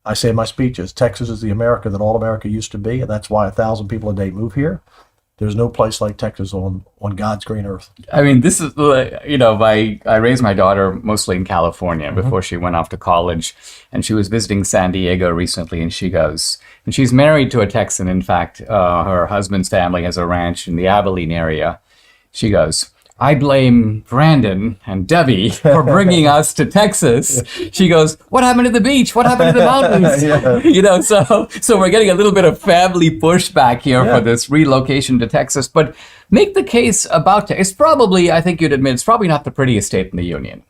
I say in my speeches, Texas is the America that all America used to be, and that's why 1,000 people a day move here. There's no place like Texas on God's green earth. I mean, this is, I raised my daughter mostly in California before she went off to college. And she was visiting San Diego recently, and she's married to a Texan. In fact, her husband's family has a ranch in the Abilene area. She goes, I blame Brandon and Debbie for bringing us to Texas. She goes, what happened to the beach? What happened to the mountains? So we're getting a little bit of family pushback here for this relocation to Texas. But make the case about Texas. It's probably, I think you'd admit, it's probably not the prettiest state in the union.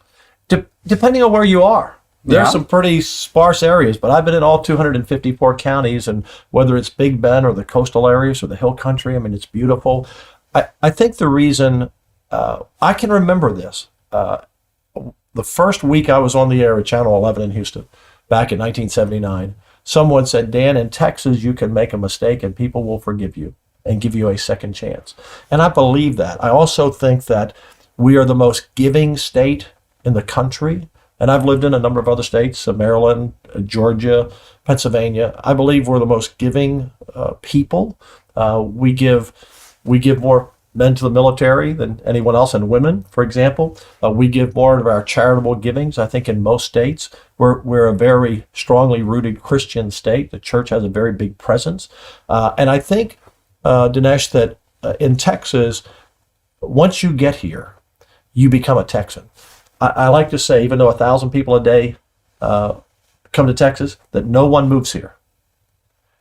Depending on where you are. There's some pretty sparse areas, but I've been in all 254 counties, and whether it's Big Bend or the coastal areas or the hill country, I mean, it's beautiful. I think the reason... I can remember this. The first week I was on the air at Channel 11 in Houston, back in 1979, someone said, Dan, in Texas, you can make a mistake and people will forgive you and give you a second chance. And I believe that. I also think that we are the most giving state in the country. And I've lived in a number of other states, Maryland, Georgia, Pennsylvania. I believe we're the most giving people. We give more men to the military than anyone else, and women, for example. We give more of our charitable givings. I think in most states, we're a very strongly rooted Christian state. The church has a very big presence. And I think, Dinesh, that in Texas, once you get here, you become a Texan. I like to say, even though 1,000 people a day come to Texas, that no one moves here.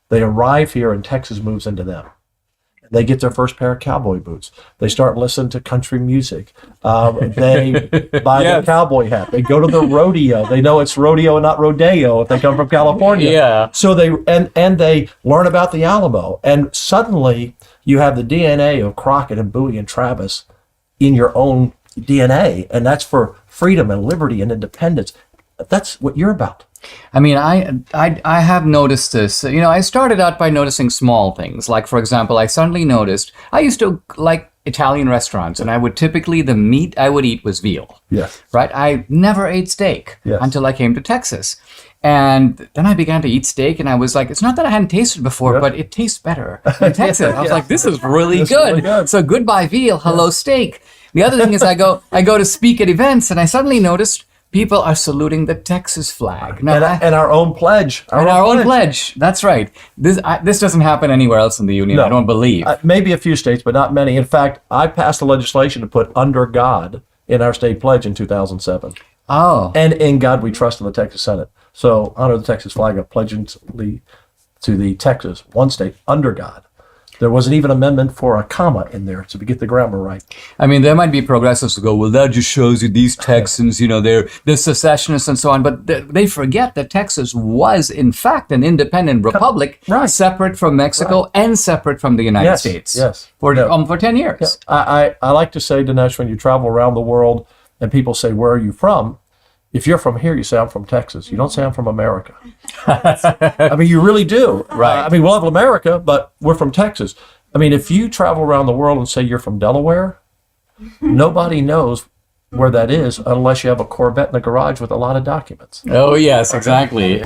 They arrive here and Texas moves into them. They get their first pair of cowboy boots. They start listening to country music. They buy their cowboy hat. They go to the rodeo. They know it's rodeo and not rodeo if they come from California. Yeah. So they learn about the Alamo. And suddenly you have the DNA of Crockett and Bowie and Travis in your own DNA. And that's for freedom and liberty and independence. That's what you're about. I mean, I have noticed this. I started out by noticing small things. Like, for example, I suddenly noticed I used to like Italian restaurants, and the meat I would eat was veal. Yes. Right? I never ate steak until I came to Texas. And then I began to eat steak, and I was like, it's not that I hadn't tasted before, but it tastes better in Texas. I was like, this is really good. So goodbye veal, hello steak. The other thing is I go to speak at events, and I suddenly noticed people are saluting the Texas flag. Now, and our own pledge. Our own pledge. That's right. This doesn't happen anywhere else in the union, I don't believe. Maybe a few states, but not many. In fact, I passed a legislation to put under God in our state pledge in 2007. Oh. And in God we trust in the Texas Senate. So honor the Texas flag, I pledge to the Texas, one state, under God. There wasn't even an amendment for a comma in there, so we get the grammar right. I mean, there might be progressives who go, well, that just shows you these Texans, they're secessionists and so on. But they forget that Texas was, in fact, an independent republic, separate from Mexico and separate from the United States. Yes. For 10 years. Yeah. I like to say, Dinesh, when you travel around the world and people say, where are you from? If you're from here, you say, I'm from Texas. You don't say, I'm from America. I mean, you really do. Right. I mean, we love America, but we're from Texas. I mean, if you travel around the world and say you're from Delaware, nobody knows where that is unless you have a Corvette in the garage with a lot of documents. Oh, yes, exactly.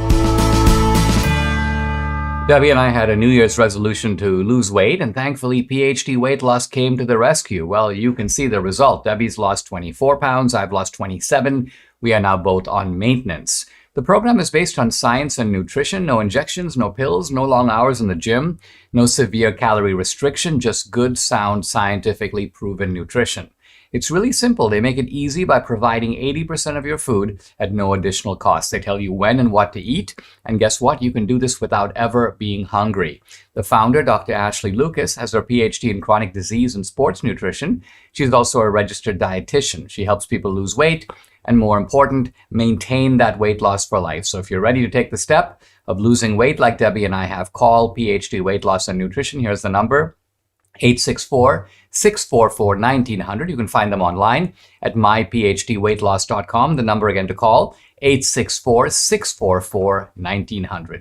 Debbie and I had a New Year's resolution to lose weight, and thankfully PhD Weight Loss came to the rescue. Well, you can see the result. Debbie's lost 24 pounds, I've lost 27. We are now both on maintenance. The program is based on science and nutrition, no injections, no pills, no long hours in the gym, no severe calorie restriction, just good, sound, scientifically proven nutrition. It's really simple. They make it easy by providing 80% of your food at no additional cost. They tell you when and what to eat. And guess what? You can do this without ever being hungry. The founder, Dr. Ashley Lucas, has her PhD in chronic disease and sports nutrition. She's also a registered dietitian. She helps people lose weight and, more important, maintain that weight loss for life. So if you're ready to take the step of losing weight like Debbie and I have, call PhD Weight Loss and Nutrition. Here's the number. 864-644-1900. You can find them online at myphdweightloss.com. The number again to call, 864-644-1900.